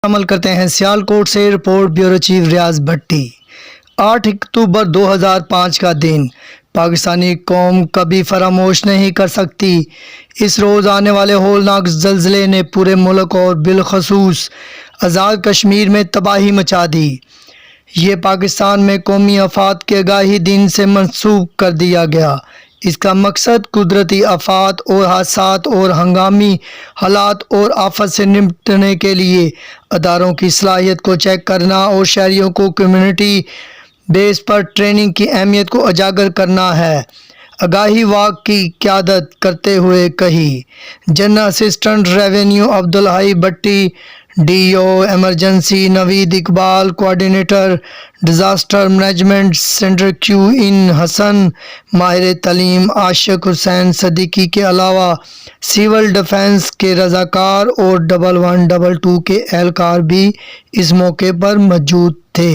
عمل کرتے ہیں۔ سیالکوٹ سے رپورٹ بیورو چیف ریاض بھٹی۔ 8 اکتوبر 2005 کا دن پاکستانی قوم کبھی فراموش نہیں کر سکتی۔ اس روز آنے والے ہولناک زلزلے نے پورے ملک اور بالخصوص آزاد کشمیر میں تباہی مچا دی۔ یہ پاکستان میں قومی آفات کے آگاہی دن سے منسوخ کر دیا گیا۔ اس کا مقصد قدرتی آفات اور حادثات اور ہنگامی حالات اور آفات سے نمٹنے کے لیے اداروں کی صلاحیت کو چیک کرنا اور شہریوں کو کمیونٹی بیس پر ٹریننگ کی اہمیت کو اجاگر کرنا ہے۔ آگاہی واک کی قیادت کرتے ہوئے کہی general assistant revenue Abdul Hai Bhatti, D O emergency Naveed Iqbal, coordinator disaster management centre کیو ان حسن، ماہر تعلیم عاشق حسین صدیقی کے علاوہ سول ڈیفنس کے رضاکار اور 1122 کے اہلکار بھی اس موقع پر موجود تھے۔